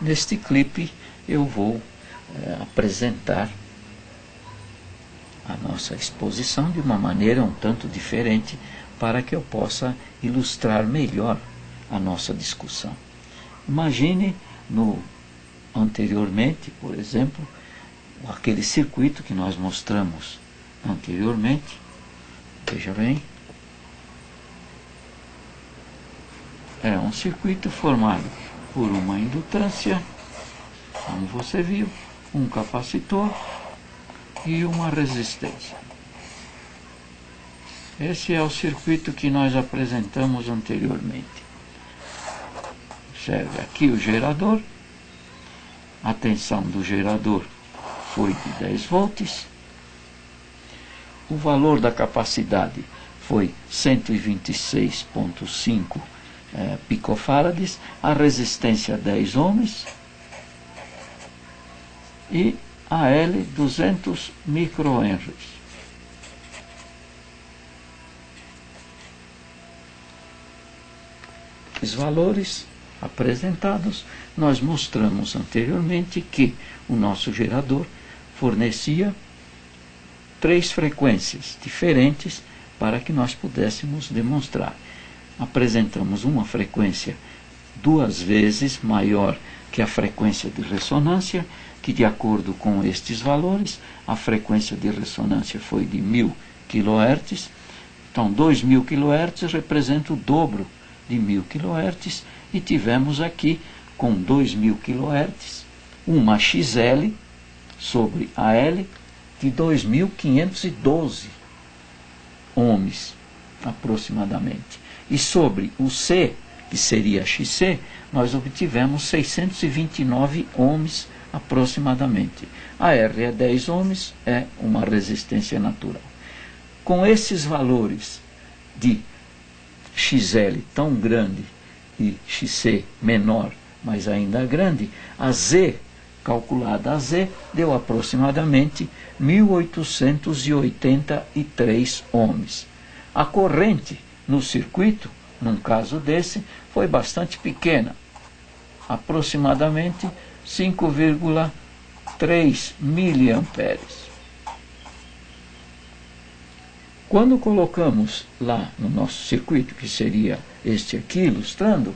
Neste clipe eu vou apresentar a nossa exposição de uma maneira um tanto diferente para que eu possa ilustrar melhor a nossa discussão. Imagine anteriormente, por exemplo, aquele circuito que nós mostramos anteriormente. Veja bem, é um circuito formado por uma indutância, como você viu, um capacitor e uma resistência. Esse é o circuito que nós apresentamos anteriormente. Observe aqui o gerador. A tensão do gerador foi de 10 volts. O valor da capacidade foi 126,5 picofarads. A resistência 10 ohms. E a L 200 microhenries. Os valores apresentados, nós mostramos anteriormente que o nosso gerador fornecia 3 frequências diferentes para que nós pudéssemos demonstrar. Apresentamos uma frequência 2 vezes maior que a frequência de ressonância, que de acordo com estes valores, a frequência de ressonância foi de 1000 kHz. Então, 2000 kHz representa o dobro de 1000 kHz, e tivemos aqui, com 2000 kHz, uma XL sobre a L de 2512 ohms, aproximadamente. E sobre o C, que seria XC, nós obtivemos 629 ohms, aproximadamente. A R é 10 ohms, é uma resistência natural. Com esses valores de XL tão grande e XC menor, mas ainda grande, a Z, calculada a Z, deu aproximadamente 1883 ohms. A corrente no circuito, num caso desse, foi bastante pequena, aproximadamente 5,3 miliamperes. Quando colocamos lá no nosso circuito, que seria este aqui, ilustrando,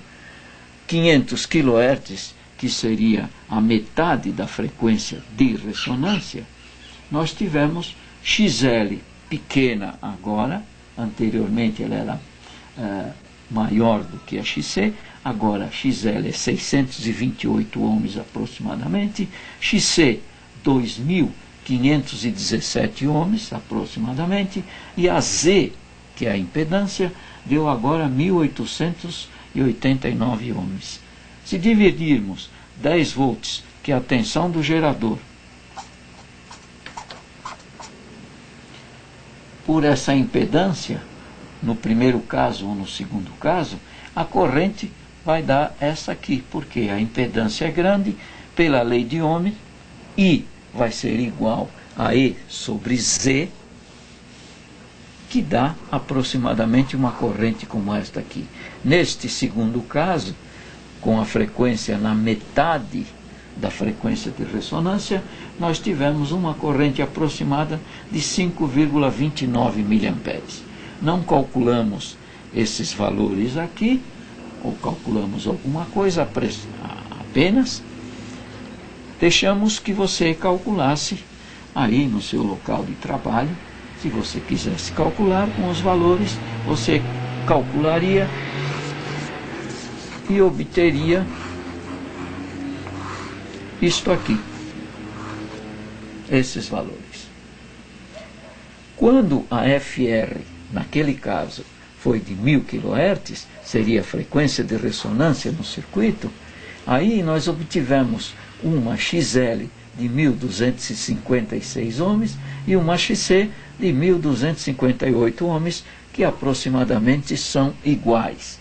500 kHz, que seria a metade da frequência de ressonância, nós tivemos XL pequena agora, anteriormente ela era maior do que a XC, agora XL é 628 ohms aproximadamente, XC 2517 ohms aproximadamente, e a Z, que é a impedância, deu agora 1889 ohms. Se dividirmos 10 volts, que é a tensão do gerador, por essa impedância, no primeiro caso ou no segundo caso, a corrente vai dar essa aqui, porque a impedância é grande, pela lei de Ohm, I vai ser igual a E sobre Z, que dá aproximadamente uma corrente como esta aqui. Neste segundo caso, com a frequência na metade da frequência de ressonância, nós tivemos uma corrente aproximada de 5,29 miliamperes. Não calculamos esses valores aqui, ou calculamos alguma coisa apenas, deixamos que você calculasse aí no seu local de trabalho. Se você quisesse calcular com os valores, você calcularia e obteria isto aqui, esses valores. Quando a FR, naquele caso, foi de 1000 kHz, seria a frequência de ressonância no circuito, aí nós obtivemos uma XL de 1256 ohms e uma XC de 1258 ohms, que aproximadamente são iguais.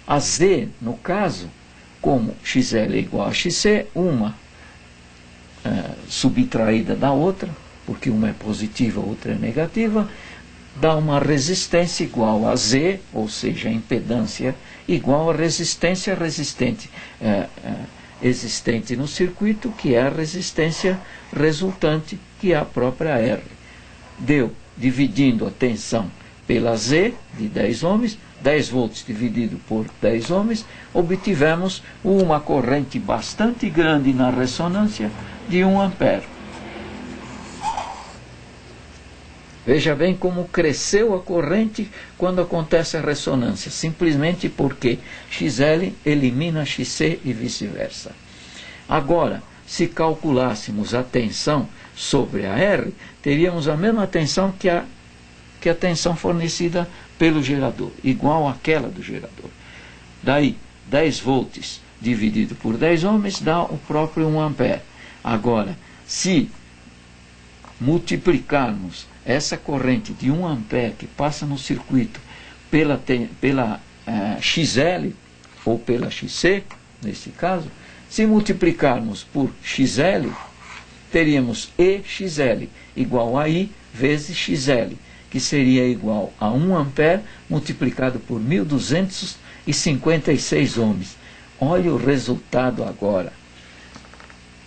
A Z, no caso, como XL é igual a XC, uma subtraída da outra, porque uma é positiva, a outra é negativa, dá uma resistência igual a Z, ou seja, a impedância igual a resistência resistente. existente no circuito, que é a resistência resultante, que é a própria R. Dividindo a tensão pela Z, de 10 ohms, 10 volts dividido por 10 ohms, obtivemos uma corrente bastante grande na ressonância de 1 ampere. Veja bem como cresceu a corrente quando acontece a ressonância, simplesmente porque XL elimina XC e vice-versa. Agora, se calculássemos a tensão sobre a R, teríamos a mesma tensão que a tensão fornecida pelo gerador, igual àquela do gerador. Daí, 10 volts dividido por 10 ohms dá o próprio 1 ampere. Agora, se multiplicarmos essa corrente de 1 ampere que passa no circuito pela XL ou pela XC, nesse caso, se multiplicarmos por XL, teríamos EXL igual a I vezes XL, que seria igual a 1 ampere multiplicado por 1256 ohms. Olha o resultado agora.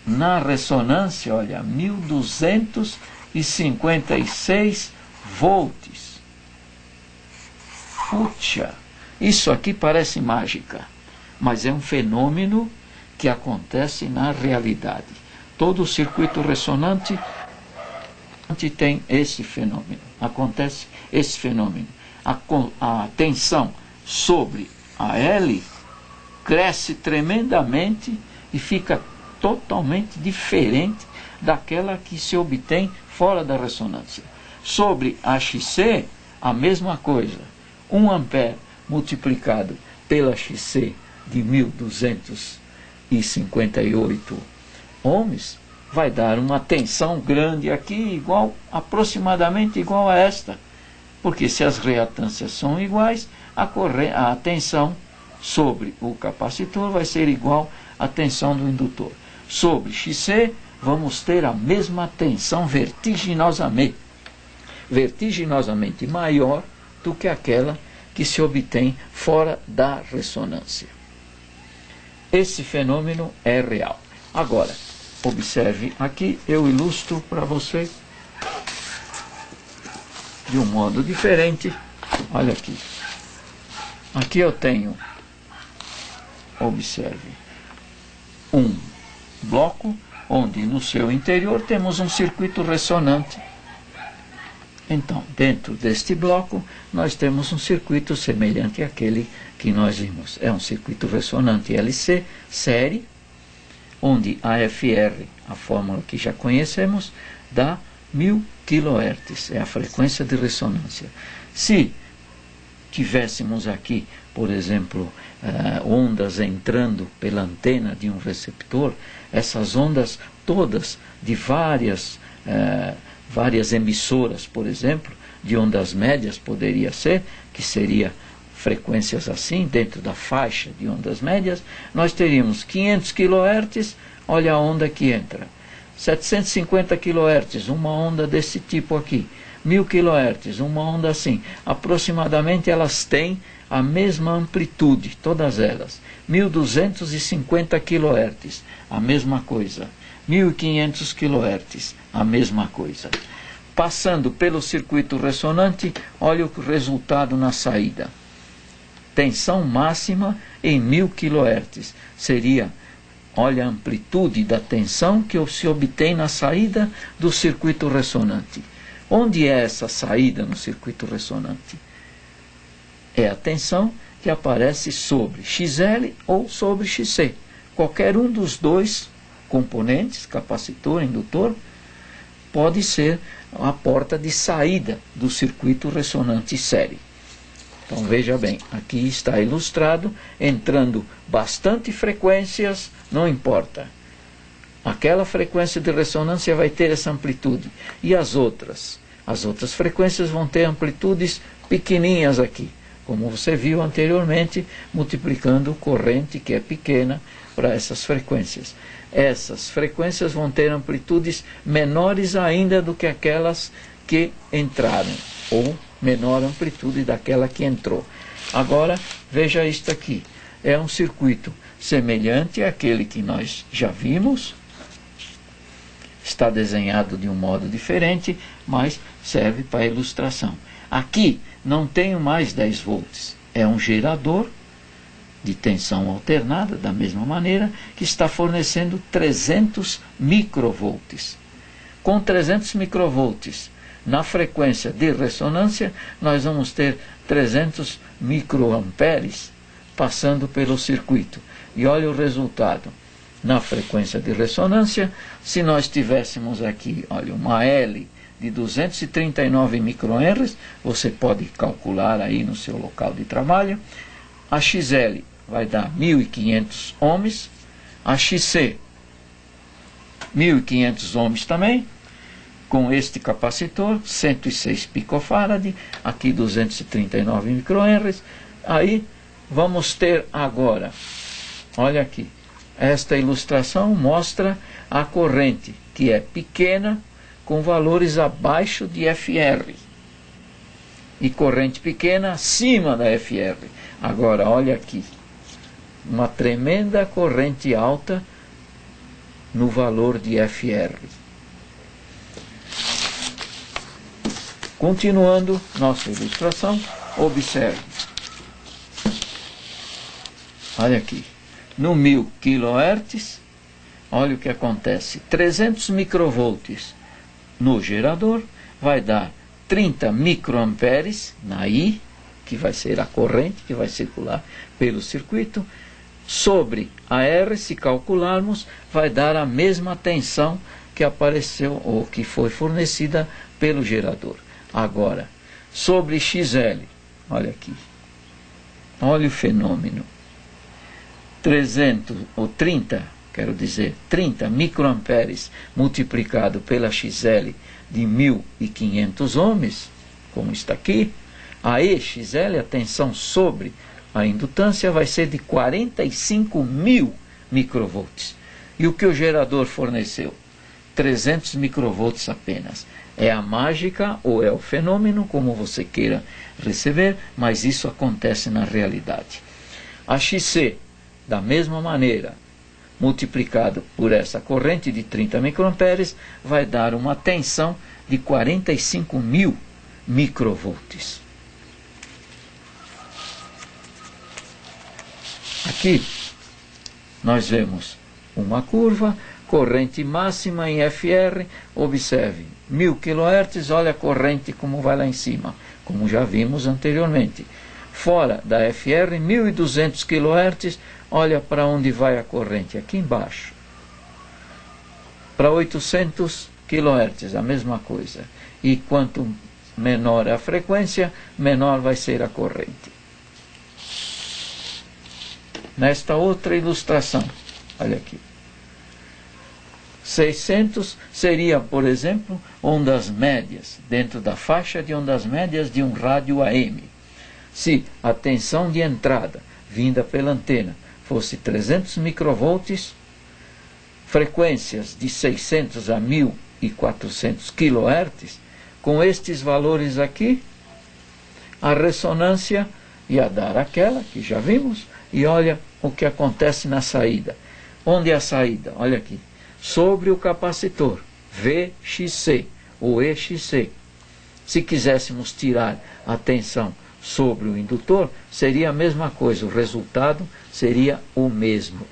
Na ressonância, olha, 1256 volts. Puxa, isso aqui parece mágica, mas é um fenômeno que acontece na realidade. Todo o circuito ressonante tem esse fenômeno. Acontece esse fenômeno. A tensão sobre a L cresce tremendamente e fica totalmente diferente daquela que se obtém fora da ressonância. Sobre a XC, a mesma coisa. 1 ampere multiplicado pela XC de 1258 ohms vai dar uma tensão grande aqui, aproximadamente igual a esta. Porque se as reatâncias são iguais, a tensão sobre o capacitor vai ser igual à tensão do indutor. Sobre XC, vamos ter a mesma tensão vertiginosamente maior do que aquela que se obtém fora da ressonância. Esse fenômeno é real. Agora, observe aqui, eu ilustro para você de um modo diferente. Olha aqui. Aqui eu tenho, observe, um bloco onde no seu interior temos um circuito ressonante. Então, dentro deste bloco, nós temos um circuito semelhante àquele que nós vimos. É um circuito ressonante LC, série, onde a FR, a fórmula que já conhecemos, dá 1000 kHz, é a frequência de ressonância. Se tivéssemos aqui, por exemplo, ondas entrando pela antena de um receptor, essas ondas todas de várias emissoras, por exemplo, de ondas médias poderia ser, que seria frequências assim, dentro da faixa de ondas médias, nós teríamos 500 kHz, olha a onda que entra, 750 kHz, uma onda desse tipo aqui, 1000 kHz, uma onda assim, aproximadamente elas têm a mesma amplitude, todas elas, 1250 kHz, a mesma coisa, 1500 kHz, a mesma coisa. Passando pelo circuito ressonante, olha o resultado na saída. Tensão máxima em 1000 kHz. Seria, olha a amplitude da tensão que se obtém na saída do circuito ressonante. Onde é essa saída no circuito ressonante? É a tensão que aparece sobre XL ou sobre XC. Qualquer um dos dois componentes, capacitor, indutor, pode ser a porta de saída do circuito ressonante série. Então veja bem, aqui está ilustrado, entrando bastante frequências, não importa. Aquela frequência de ressonância vai ter essa amplitude. E as outras? As outras frequências vão ter amplitudes pequenininhas aqui, como você viu anteriormente, multiplicando corrente, que é pequena, para essas frequências. Essas frequências vão ter amplitudes menores ainda do que aquelas que entraram, ou menor amplitude daquela que entrou. Agora, veja isto aqui. É um circuito semelhante àquele que nós já vimos. Está desenhado de um modo diferente, mas serve para ilustração. Aqui não tenho mais 10 volts. É um gerador de tensão alternada, da mesma maneira, que está fornecendo 300 microvolts. Com 300 microvolts na frequência de ressonância, nós vamos ter 300 microamperes passando pelo circuito. E olha o resultado. Na frequência de ressonância, se nós tivéssemos aqui, olha, uma L de 239 microhenries, você pode calcular aí no seu local de trabalho, a XL vai dar 1.500 ohms, a XC 1.500 ohms também, com este capacitor, 106 picofarad, aqui 239 microhenries. Aí vamos ter agora, olha aqui, esta ilustração mostra a corrente, que é pequena, com valores abaixo de FR. E corrente pequena acima da FR. Agora, olha aqui, uma tremenda corrente alta no valor de FR. Continuando nossa ilustração, observe. Olha aqui, no 1000 kHz, olha o que acontece. 300 microvolts no gerador vai dar 30 microamperes na I, que vai ser a corrente que vai circular pelo circuito, sobre a R, se calcularmos, vai dar a mesma tensão que apareceu ou que foi fornecida pelo gerador. Agora, sobre XL, olha aqui, olha o fenômeno. 30 microamperes multiplicado pela XL de 1.500 ohms, como está aqui, a EXL, a tensão sobre a indutância, vai ser de 45.000 microvolts. E o que o gerador forneceu? 300 microvolts apenas. É a mágica ou é o fenômeno, como você queira receber, mas isso acontece na realidade. A XC, da mesma maneira, multiplicado por essa corrente de 30 microamperes, vai dar uma tensão de 45.000 microvolts. Aqui nós vemos uma curva, corrente máxima em FR, observe, 1000 kHz, olha a corrente como vai lá em cima, como já vimos anteriormente. Fora da FR, 1200 kHz, olha para onde vai a corrente, aqui embaixo. Para 800 kHz, a mesma coisa. E quanto menor a frequência, menor vai ser a corrente. Nesta outra ilustração, olha aqui. 600 seria, por exemplo, ondas médias, dentro da faixa de ondas médias de um rádio AM. Se a tensão de entrada vinda pela antena fosse 300 microvolts, frequências de 600 a 1400 kHz, com estes valores aqui, a ressonância ia dar aquela que já vimos, e olha o que acontece na saída. Onde é a saída? Olha aqui. Sobre o capacitor, VXC ou EXC. Se quiséssemos tirar a tensão sobre o indutor, seria a mesma coisa, o resultado seria o mesmo.